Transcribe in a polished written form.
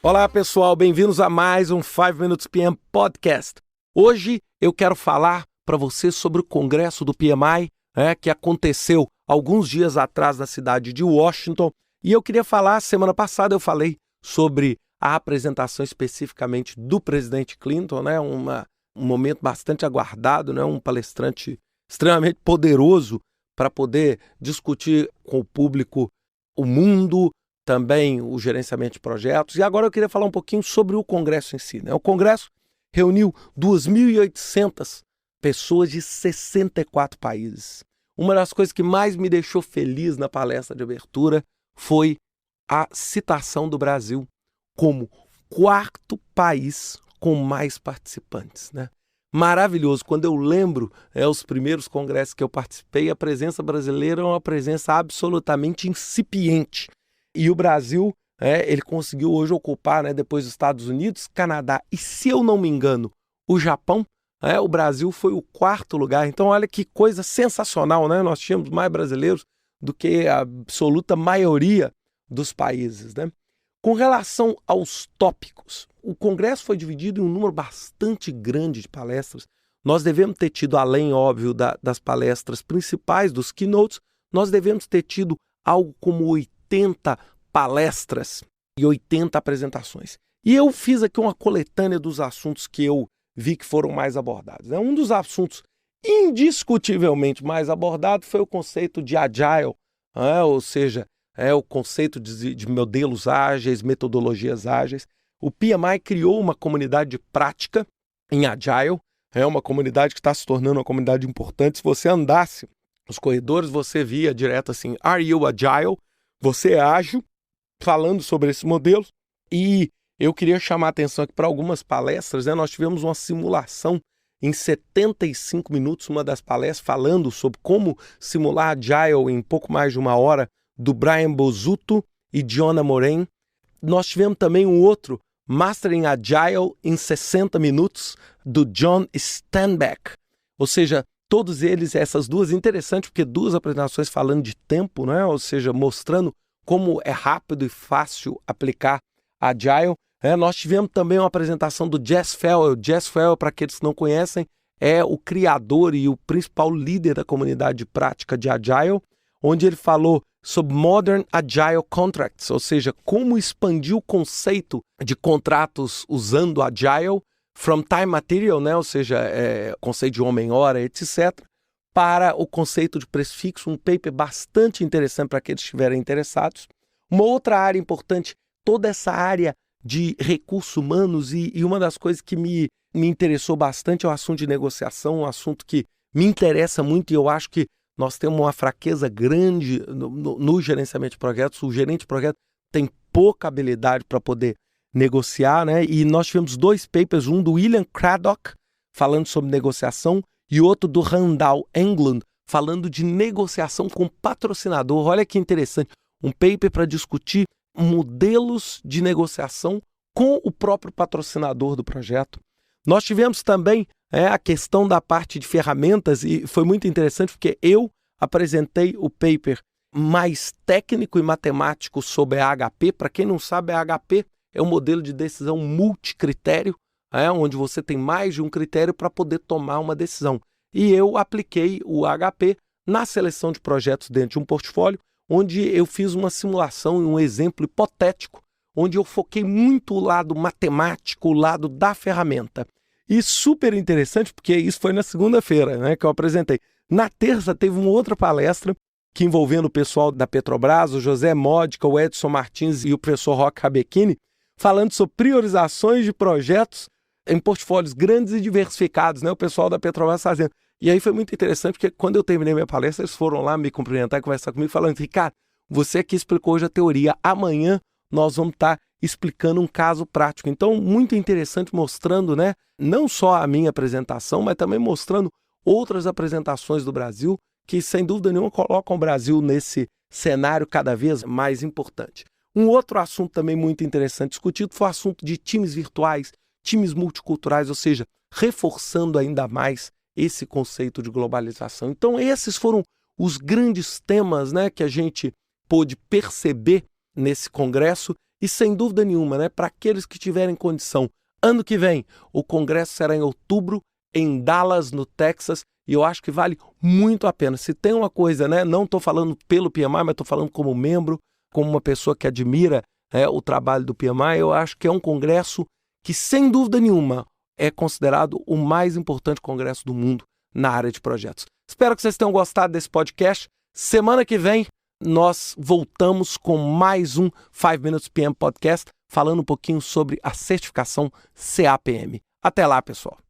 Olá pessoal, bem-vindos a mais um 5 Minutes PM Podcast. Hoje eu quero falar para você sobre o congresso do PMI, que aconteceu alguns dias atrás na cidade de Washington. E eu queria falar, semana passada eu falei sobre a apresentação especificamente do presidente Clinton, um momento bastante aguardado, um palestrante extremamente poderoso para poder discutir com o público o mundo, também o gerenciamento de projetos. E agora eu queria falar um pouquinho sobre o Congresso em si. O Congresso reuniu 2.800 pessoas de 64 países. Uma das coisas que mais me deixou feliz na palestra de abertura foi a citação do Brasil como quarto país com mais participantes. Maravilhoso. Quando eu lembro os primeiros congressos que eu participei, a presença brasileira é uma presença absolutamente incipiente. E o Brasil, ele conseguiu hoje ocupar, depois dos Estados Unidos, Canadá e, se eu não me engano, o Japão, o Brasil foi o quarto lugar. Então, olha que coisa sensacional, Nós tínhamos mais brasileiros do que a absoluta maioria dos países, Com relação aos tópicos, o Congresso foi dividido em um número bastante grande de palestras. Nós devemos ter tido, além, óbvio, das palestras principais, dos keynotes, nós devemos ter tido algo como 80 palestras e 80 apresentações. E eu fiz aqui uma coletânea dos assuntos que eu vi que foram mais abordados. Um dos assuntos indiscutivelmente mais abordado foi o conceito de Agile, ou seja, o conceito de modelos ágeis, metodologias ágeis. O PMI criou uma comunidade de prática em Agile, uma comunidade que está se tornando uma comunidade importante. Se você andasse nos corredores, você via direto assim, Are you Agile? Você é ágil, falando sobre esses modelos. E eu queria chamar a atenção aqui para algumas palestras. Nós tivemos uma simulação em 75 minutos, uma das palestras, falando sobre como simular Agile em pouco mais de uma hora, do Brian Bozzuto e Jonah Moraine. Nós tivemos também um outro, Mastering Agile em 60 minutos, do John Steinbeck. Ou seja, todos eles, essas duas, interessantes, porque duas apresentações falando de tempo, ou seja, mostrando como é rápido e fácil aplicar Agile. Nós tivemos também uma apresentação do Jess Fell. Jess Fell, para aqueles que não conhecem, é o criador e o principal líder da comunidade de prática de Agile, onde ele falou sobre Modern Agile Contracts, ou seja, como expandir o conceito de contratos usando Agile, from time material, ou seja, conceito de homem-hora, etc., para o conceito de preço fixo, um paper bastante interessante para aqueles que estiverem interessados. Uma outra área importante, toda essa área de recursos humanos, e uma das coisas que me interessou bastante é o assunto de negociação, um assunto que me interessa muito, e eu acho que nós temos uma fraqueza grande no gerenciamento de projetos. O gerente de projeto tem pouca habilidade para poder negociar, E nós tivemos dois papers, um do William Craddock, falando sobre negociação, e outro do Randall Englund, falando de negociação com patrocinador. Olha que interessante, um paper para discutir modelos de negociação com o próprio patrocinador do projeto. Nós tivemos também a questão da parte de ferramentas, e foi muito interessante porque eu apresentei o paper mais técnico e matemático sobre a HP. Para quem não sabe, a HP é um modelo de decisão multicritério, onde você tem mais de um critério para poder tomar uma decisão. E eu apliquei o HP na seleção de projetos dentro de um portfólio, onde eu fiz uma simulação, um exemplo hipotético, onde eu foquei muito o lado matemático, o lado da ferramenta. E super interessante, porque isso foi na segunda-feira, que eu apresentei. Na terça teve uma outra palestra que envolvendo o pessoal da Petrobras, o José Módica, o Edson Martins e o professor Roque Rabechini, falando sobre priorizações de projetos em portfólios grandes e diversificados, o pessoal da Petrobras fazendo. E aí foi muito interessante, porque quando eu terminei minha palestra, eles foram lá me cumprimentar e conversar comigo, falando, Ricardo, você aqui explicou hoje a teoria, amanhã nós vamos estar explicando um caso prático. Então, muito interessante, mostrando, não só a minha apresentação, mas também mostrando outras apresentações do Brasil, que sem dúvida nenhuma colocam o Brasil nesse cenário cada vez mais importante. Um outro assunto também muito interessante discutido foi o assunto de times virtuais, times multiculturais, ou seja, reforçando ainda mais esse conceito de globalização. Então, esses foram os grandes temas, que a gente pôde perceber nesse congresso, E sem dúvida nenhuma, né, para aqueles que tiverem condição, ano que vem, o congresso será em outubro, em Dallas, no Texas, e eu acho que vale muito a pena. Se tem uma coisa, né, não estou falando pelo PMI, mas estou falando como membro, como uma pessoa que admira o trabalho do PMI, eu acho que é um congresso que, sem dúvida nenhuma, é considerado o mais importante congresso do mundo na área de projetos. Espero que vocês tenham gostado desse podcast. Semana que vem, nós voltamos com mais um 5 Minutes PM Podcast, falando um pouquinho sobre a certificação CAPM. Até lá, pessoal.